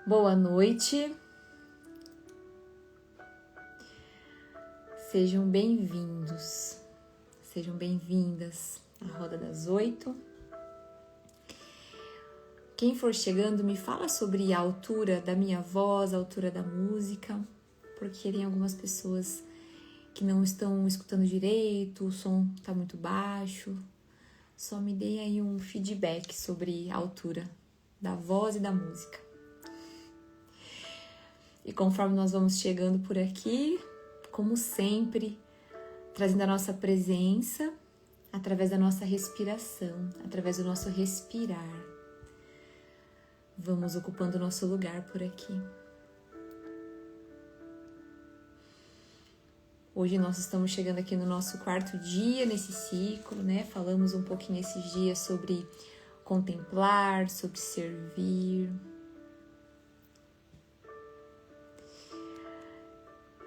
Boa noite, sejam bem-vindos, sejam bem-vindas à Roda das 8. Quem for chegando, me fala sobre a altura da minha voz, a altura da música, porque tem algumas pessoas que não estão escutando direito, o som está muito baixo. Só me deem aí um feedback sobre a altura da voz e da música. E conforme nós vamos chegando por aqui, como sempre, trazendo a nossa presença através da nossa respiração, através do nosso respirar. Vamos ocupando o nosso lugar por aqui. Hoje nós estamos chegando aqui no nosso 4º dia nesse ciclo, né? Falamos um pouquinho esses dias sobre contemplar, sobre servir.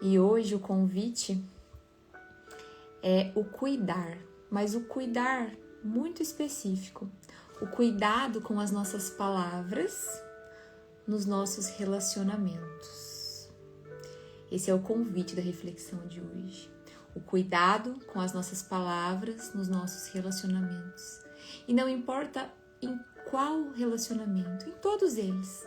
E hoje o convite é o cuidar, mas o cuidar muito específico. O cuidado com as nossas palavras nos nossos relacionamentos. Esse é o convite da reflexão de hoje. O cuidado com as nossas palavras nos nossos relacionamentos. E não importa em qual relacionamento, em todos eles.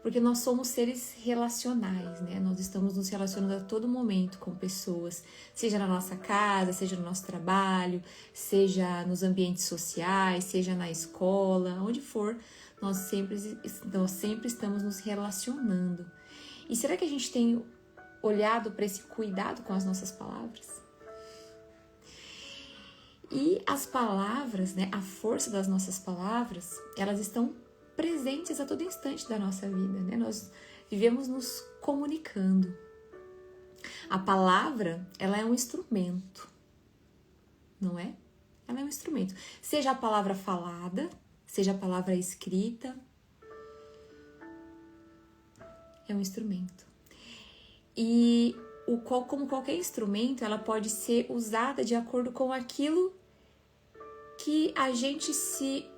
Porque nós somos seres relacionais, né? Nós estamos nos relacionando a todo momento com pessoas, seja na nossa casa, seja no nosso trabalho, seja nos ambientes sociais, seja na escola, onde for, nós sempre estamos nos relacionando. E será que a gente tem olhado para esse cuidado com as nossas palavras? E as palavras, né? A força das nossas palavras, elas estão presentes a todo instante da nossa vida, né? Nós vivemos nos comunicando. A palavra, ela é um instrumento, não é? Ela é um instrumento. Seja a palavra falada, seja a palavra escrita, é um instrumento. E como qualquer instrumento, ela pode ser usada de acordo com aquilo que a gente se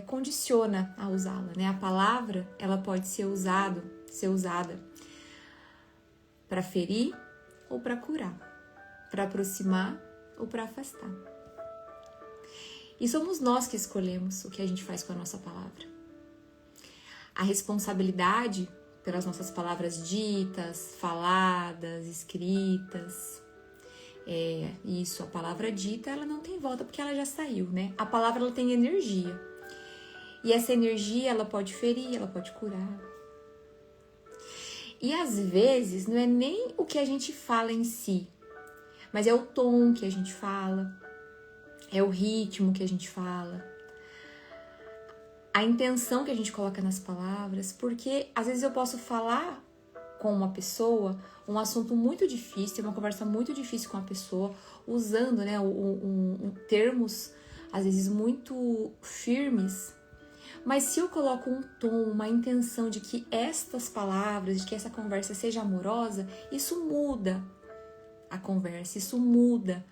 condiciona a usá-la, né? A palavra, ela pode ser usada para ferir ou para curar, para aproximar ou para afastar. E somos nós que escolhemos o que a gente faz com a nossa palavra. A responsabilidade pelas nossas palavras ditas, faladas, escritas, a palavra dita, ela não tem volta porque ela já saiu, né? A palavra, ela tem energia. E essa energia, ela pode ferir, ela pode curar. E às vezes, não é nem o que a gente fala em si, mas é o tom que a gente fala, é o ritmo que a gente fala, a intenção que a gente coloca nas palavras, porque às vezes eu posso falar com uma pessoa um assunto muito difícil, uma conversa muito difícil com a pessoa, usando, né, termos às vezes muito firmes, mas se eu coloco um tom, uma intenção de que estas palavras, de que essa conversa seja amorosa, isso muda a conversa, isso muda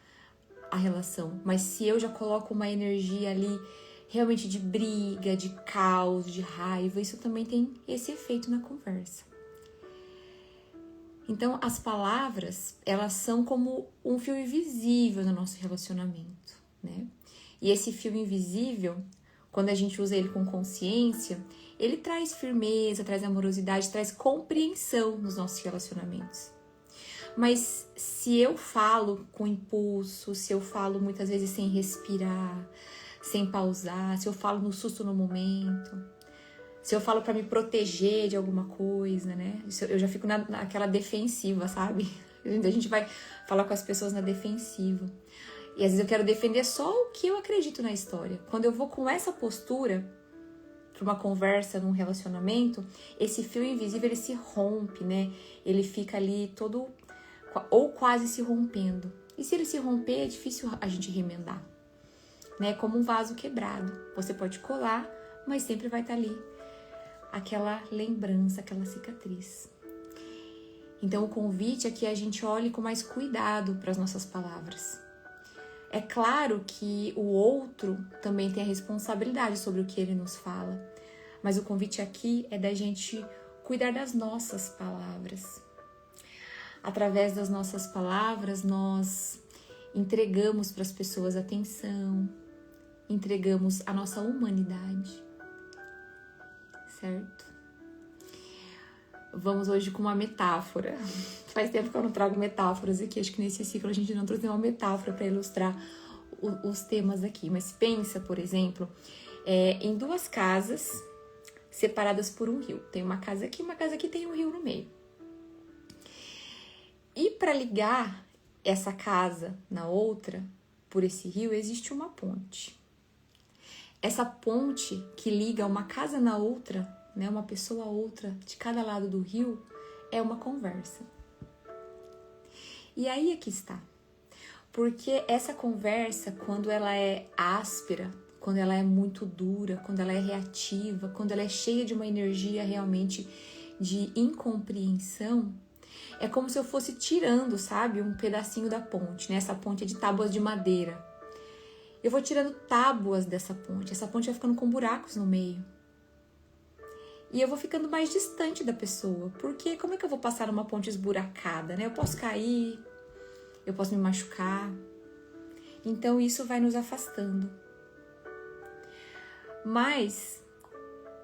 a relação. Mas se eu já coloco uma energia ali realmente de briga, de caos, de raiva, isso também tem esse efeito na conversa. Então, as palavras, elas são como um fio invisível no nosso relacionamento, né? E esse fio invisível, quando a gente usa ele com consciência, ele traz firmeza, traz amorosidade, traz compreensão nos nossos relacionamentos. Mas se eu falo com impulso, se eu falo muitas vezes sem respirar, sem pausar, se eu falo no susto no momento, se eu falo pra me proteger de alguma coisa, né? Eu já fico naquela defensiva, sabe? A gente vai falar com as pessoas na defensiva. E às vezes eu quero defender só o que eu acredito na história. Quando eu vou com essa postura para uma conversa, num relacionamento, esse fio invisível, ele se rompe, né? Ele fica ali todo, ou quase se rompendo. E se ele se romper, é difícil a gente remendar, né? Como um vaso quebrado. Você pode colar, mas sempre vai estar ali aquela lembrança, aquela cicatriz. Então o convite é que a gente olhe com mais cuidado para as nossas palavras. É claro que o outro também tem a responsabilidade sobre o que ele nos fala. Mas o convite aqui é da gente cuidar das nossas palavras. Através das nossas palavras, nós entregamos para as pessoas atenção, entregamos a nossa humanidade, certo? Vamos hoje com uma metáfora. Faz tempo que eu não trago metáforas aqui, acho que nesse ciclo a gente não trouxe uma metáfora para ilustrar os temas aqui. Mas pensa, por exemplo, em duas casas separadas por um rio. Tem uma casa aqui tem um rio no meio. E para ligar essa casa na outra, por esse rio, existe uma ponte. Essa ponte que liga uma casa na outra, né, uma pessoa a outra, de cada lado do rio, é uma conversa. E aí é que está. Porque essa conversa, quando ela é áspera, quando ela é muito dura, quando ela é reativa, quando ela é cheia de uma energia realmente de incompreensão, é como se eu fosse tirando, sabe, um pedacinho da ponte, né? Essa ponte é de tábuas de madeira. Eu vou tirando tábuas dessa ponte. Essa ponte vai ficando com buracos no meio. E eu vou ficando mais distante da pessoa. Porque como é que eu vou passar uma ponte esburacada, né? Eu posso cair, eu posso me machucar. Então isso vai nos afastando. Mas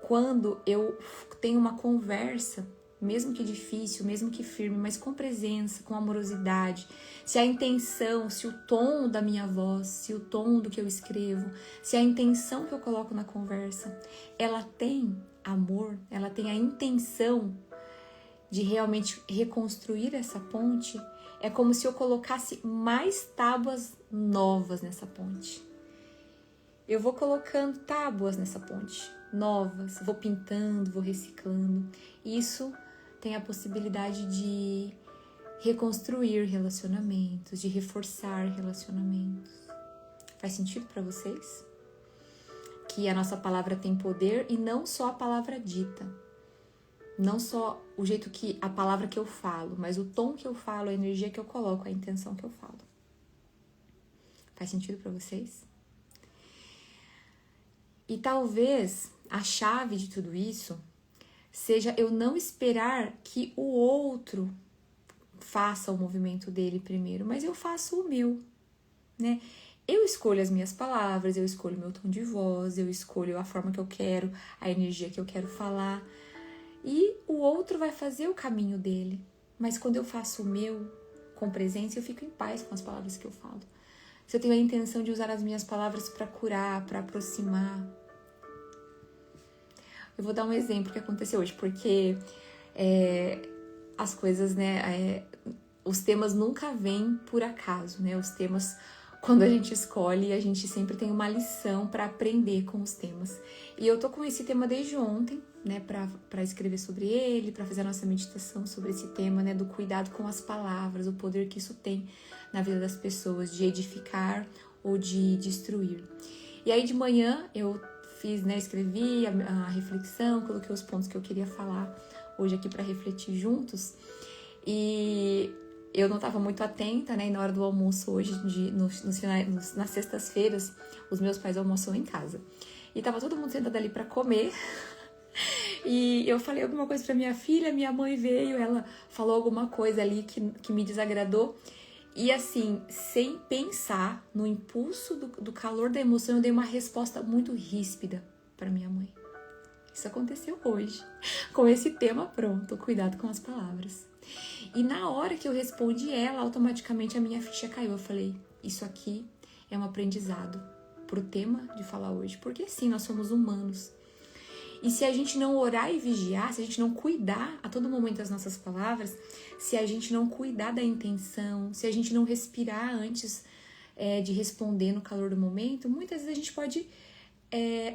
quando eu tenho uma conversa, mesmo que difícil, mesmo que firme, mas com presença, com amorosidade, se a intenção, se o tom da minha voz, se o tom do que eu escrevo, se a intenção que eu coloco na conversa, ela tem amor, ela tem a intenção de realmente reconstruir essa ponte, é como se eu colocasse mais tábuas novas nessa ponte. Eu vou colocando tábuas nessa ponte, novas, vou pintando, vou reciclando. Isso tem a possibilidade de reconstruir relacionamentos, de reforçar relacionamentos. Faz sentido para vocês? Que a nossa palavra tem poder e não só a palavra dita. Não só o jeito que a palavra que eu falo, mas o tom que eu falo, a energia que eu coloco, a intenção que eu falo. Faz sentido para vocês? E talvez a chave de tudo isso seja eu não esperar que o outro faça o movimento dele primeiro, mas eu faço o meu, né? Eu escolho as minhas palavras, eu escolho meu tom de voz, eu escolho a forma que eu quero, a energia que eu quero falar. E o outro vai fazer o caminho dele. Mas quando eu faço o meu com presença, eu fico em paz com as palavras que eu falo. Se eu tenho a intenção de usar as minhas palavras para curar, para aproximar. Eu vou dar um exemplo que aconteceu hoje, porque as coisas, né, os temas nunca vêm por acaso, né? Os temas, quando a gente escolhe, a gente sempre tem uma lição para aprender com os temas. E eu tô com esse tema desde ontem, né, para escrever sobre ele, para fazer a nossa meditação sobre esse tema, né, do cuidado com as palavras, o poder que isso tem na vida das pessoas, de edificar ou de destruir. E aí de manhã eu fiz, né, escrevi a reflexão, coloquei os pontos que eu queria falar hoje aqui para refletir juntos. E eu não estava muito atenta, né, e na hora do almoço hoje, nas sextas-feiras, os meus pais almoçam em casa. E tava todo mundo sentado ali para comer. E eu falei alguma coisa pra minha filha, minha mãe veio, ela falou alguma coisa ali que me desagradou. E assim, sem pensar no impulso do calor da emoção, eu dei uma resposta muito ríspida pra minha mãe. Isso aconteceu hoje, com esse tema pronto, cuidado com as palavras. E na hora que eu respondi ela, automaticamente a minha ficha caiu. Eu falei, isso aqui é um aprendizado pro tema de falar hoje. Porque sim, nós somos humanos. E se a gente não orar e vigiar, se a gente não cuidar a todo momento das nossas palavras, se a gente não cuidar da intenção, se a gente não respirar antes de responder no calor do momento, muitas vezes a gente pode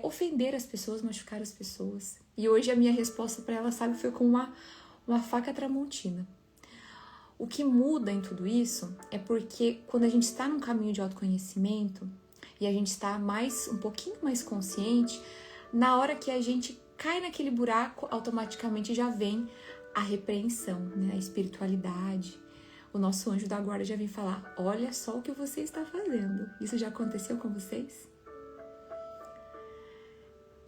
ofender as pessoas, machucar as pessoas. E hoje a minha resposta para ela, sabe, foi com uma faca tramontina. O que muda em tudo isso é porque quando a gente está num caminho de autoconhecimento e a gente está um pouquinho mais consciente, na hora que a gente cai naquele buraco, automaticamente já vem a repreensão, né? A espiritualidade. O nosso anjo da guarda já vem falar, olha só o que você está fazendo. Isso já aconteceu com vocês?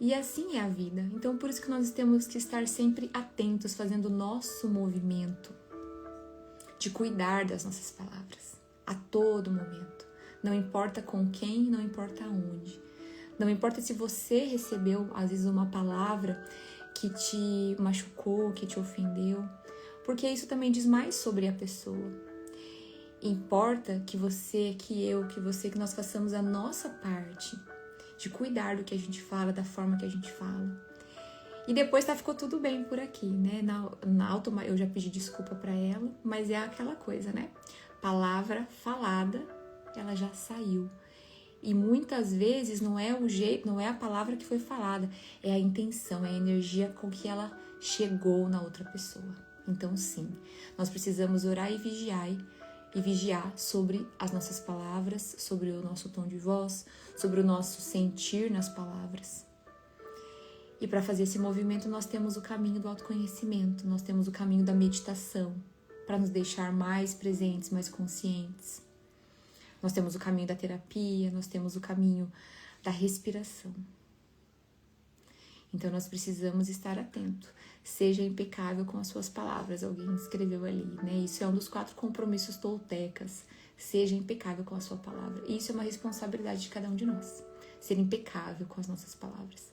E assim é a vida. Então, por isso que nós temos que estar sempre atentos, fazendo o nosso movimento de cuidar das nossas palavras a todo momento. Não importa com quem, não importa aonde. Não importa se você recebeu, às vezes, uma palavra que te machucou, que te ofendeu, porque isso também diz mais sobre a pessoa. Importa que você, que eu, que você, que nós façamos a nossa parte de cuidar do que a gente fala, da forma que a gente fala. E depois ficou tudo bem por aqui, né? Eu já pedi desculpa pra ela, mas é aquela coisa, né? Palavra falada, ela já saiu. E muitas vezes não é o jeito, não é a palavra que foi falada, é a intenção, é a energia com que ela chegou na outra pessoa. Então, sim, nós precisamos orar e vigiar sobre as nossas palavras, sobre o nosso tom de voz, sobre o nosso sentir nas palavras. E para fazer esse movimento, nós temos o caminho do autoconhecimento, nós temos o caminho da meditação, para nos deixar mais presentes, mais conscientes. Nós temos o caminho da terapia, nós temos o caminho da respiração. Então, nós precisamos estar atento. Seja impecável com as suas palavras, alguém escreveu ali, né? Isso é um dos 4 compromissos toltecas. Seja impecável com a sua palavra. E isso é uma responsabilidade de cada um de nós. Ser impecável com as nossas palavras.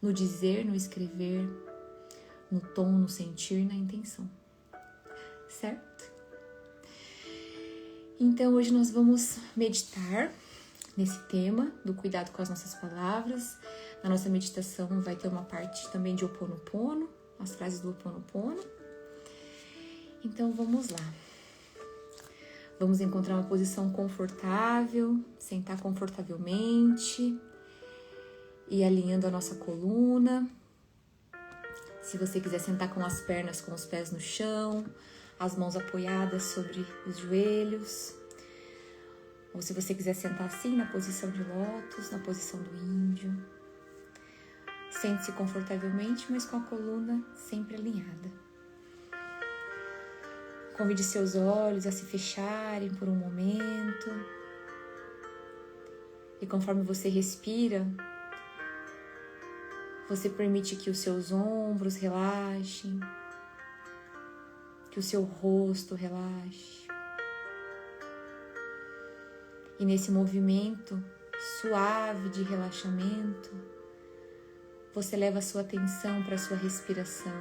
No dizer, no escrever, no tom, no sentir, na intenção. Certo? Então, hoje nós vamos meditar nesse tema do cuidado com as nossas palavras. Na nossa meditação vai ter uma parte também de Ho'oponopono, as frases do Ho'oponopono. Então, vamos lá. Vamos encontrar uma posição confortável, sentar confortavelmente e alinhando a nossa coluna. Se você quiser sentar com as pernas, com os pés no chão, as mãos apoiadas sobre os joelhos. Ou se você quiser sentar assim, na posição de lótus, na posição do índio. Sente-se confortavelmente, mas com a coluna sempre alinhada. Convide seus olhos a se fecharem por um momento. E conforme você respira, você permite que os seus ombros relaxem, que o seu rosto relaxe. E nesse movimento suave de relaxamento, você leva a sua atenção para a sua respiração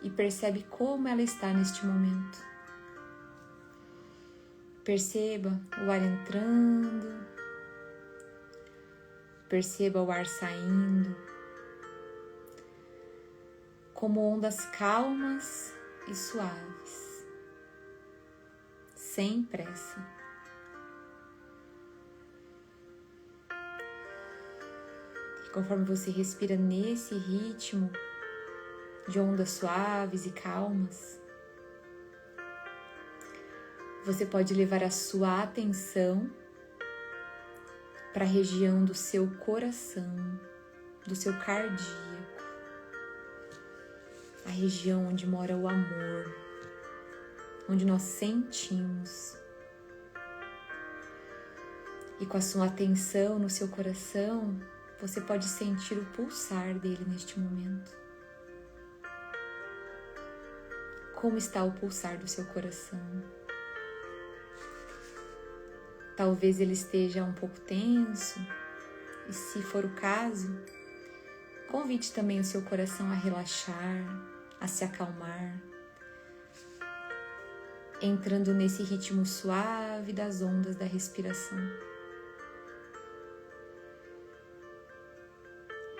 e percebe como ela está neste momento. Perceba o ar entrando, perceba o ar saindo, como ondas calmas e suaves, sem pressa. E conforme você respira nesse ritmo de ondas suaves e calmas, você pode levar a sua atenção para a região do seu coração, do seu cardíaco, a região onde mora o amor, onde nós sentimos. E com a sua atenção no seu coração, você pode sentir o pulsar dele neste momento. Como está o pulsar do seu coração? Talvez ele esteja um pouco tenso, e se for o caso, convide também o seu coração a relaxar, a se acalmar, entrando nesse ritmo suave das ondas da respiração.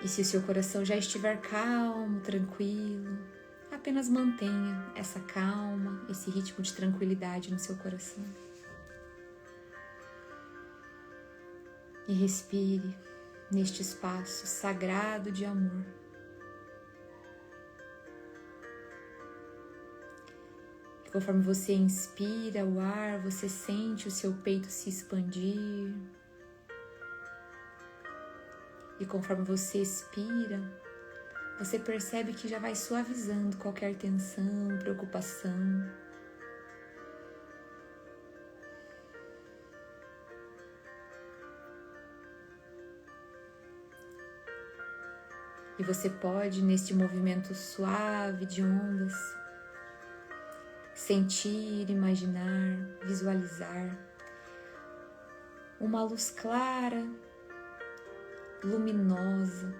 E se o seu coração já estiver calmo, tranquilo, apenas mantenha essa calma, esse ritmo de tranquilidade no seu coração. E respire neste espaço sagrado de amor. E conforme você inspira o ar, você sente o seu peito se expandir. E conforme você expira, você percebe que já vai suavizando qualquer tensão, preocupação. E você pode, neste movimento suave de ondas, sentir, imaginar, visualizar uma luz clara, luminosa,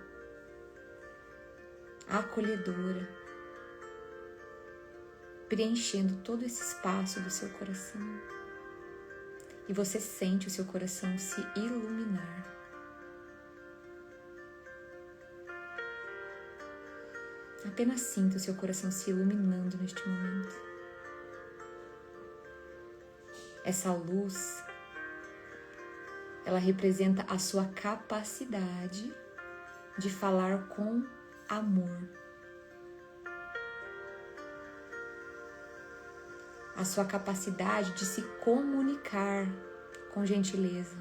acolhedora, preenchendo todo esse espaço do seu coração. E você sente o seu coração se iluminar. Apenas sinta o seu coração se iluminando neste momento. Essa luz, ela representa a sua capacidade de falar com amor. A sua capacidade de se comunicar com gentileza.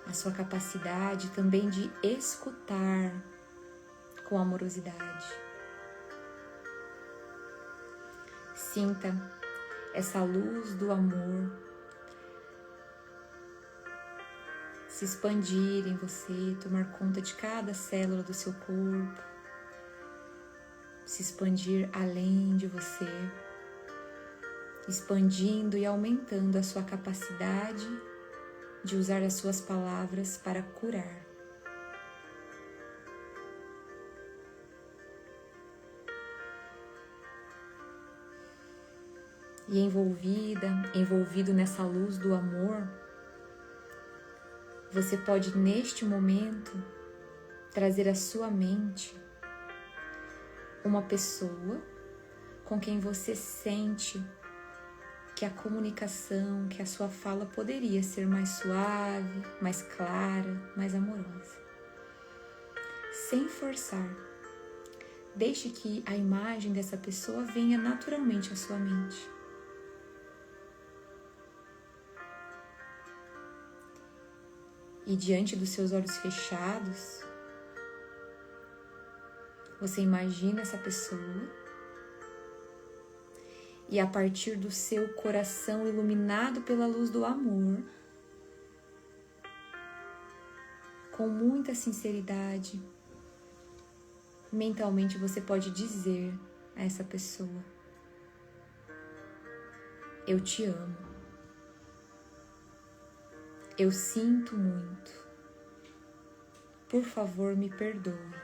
A sua capacidade também de escutar com amorosidade. Sinta essa luz do amor se expandir em você, tomar conta de cada célula do seu corpo, se expandir além de você, expandindo e aumentando a sua capacidade de usar as suas palavras para curar. E envolvido nessa luz do amor, você pode neste momento trazer à sua mente uma pessoa com quem você sente que a comunicação, que a sua fala poderia ser mais suave, mais clara, mais amorosa. Sem forçar, deixe que a imagem dessa pessoa venha naturalmente à sua mente. E diante dos seus olhos fechados, você imagina essa pessoa e a partir do seu coração iluminado pela luz do amor, com muita sinceridade, mentalmente você pode dizer a essa pessoa: eu te amo. Eu sinto muito. Por favor, me perdoe.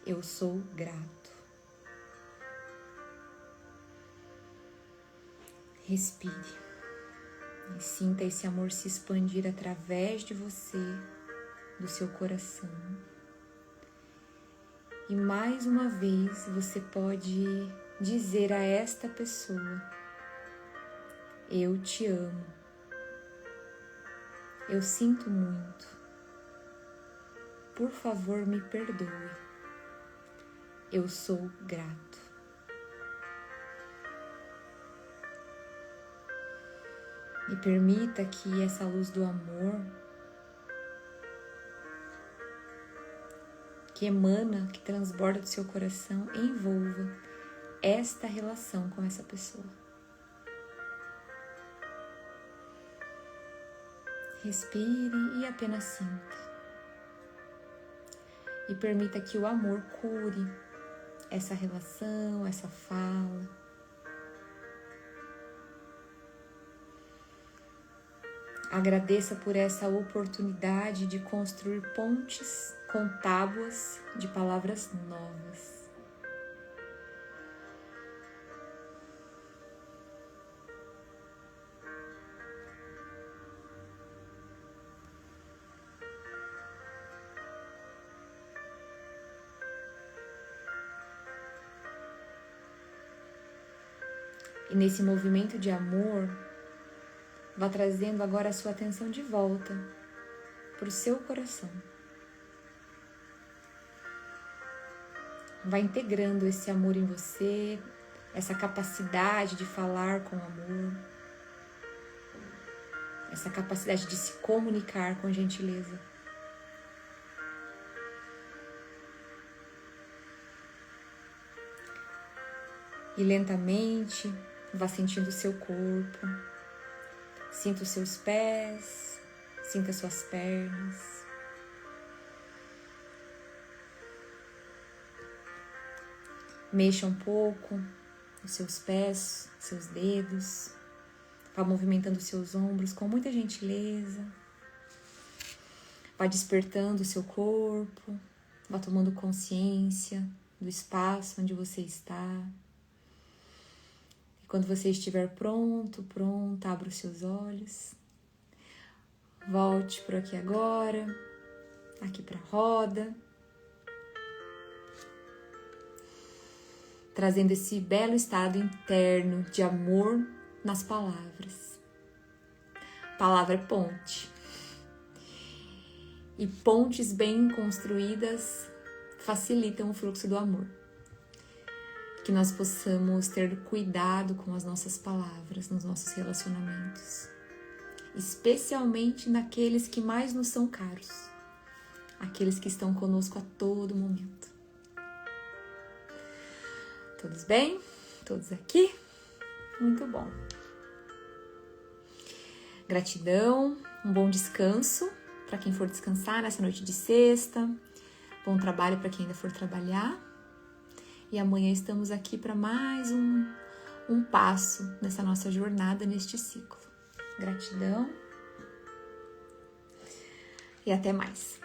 Eu sou grato. Respire e sinta esse amor se expandir através de você, do seu coração. E mais uma vez você pode dizer a esta pessoa: eu te amo. Eu sinto muito. Por favor, me perdoe. Eu sou grato. E permita que essa luz do amor que emana, que transborda do seu coração, envolva esta relação com essa pessoa. Respire e apenas sinta. E permita que o amor cure essa relação, essa fala. Agradeça por essa oportunidade de construir pontes com tábuas de palavras novas. E nesse movimento de amor, vá trazendo agora a sua atenção de volta para o seu coração. Vai integrando esse amor em você, essa capacidade de falar com amor, essa capacidade de se comunicar com gentileza. E lentamente, vá sentindo o seu corpo, sinta os seus pés, Sinta suas pernas. Mexa um pouco os seus pés, seus dedos. Vá movimentando os seus ombros com muita gentileza. Vá despertando o seu corpo. Vá tomando consciência do espaço onde você está. E quando você estiver pronta, abra os seus olhos. Volte por aqui agora, aqui para a roda. Trazendo esse belo estado interno de amor nas palavras. Palavra é ponte. E pontes bem construídas facilitam o fluxo do amor. Que nós possamos ter cuidado com as nossas palavras nos nossos relacionamentos. Especialmente naqueles que mais nos são caros. Aqueles que estão conosco a todo momento. Todos bem? Todos aqui? Muito bom. Gratidão, um bom descanso para quem for descansar nessa noite de sexta. Bom trabalho para quem ainda for trabalhar. E amanhã estamos aqui para mais um passo nessa nossa jornada, neste ciclo. Gratidão e até mais.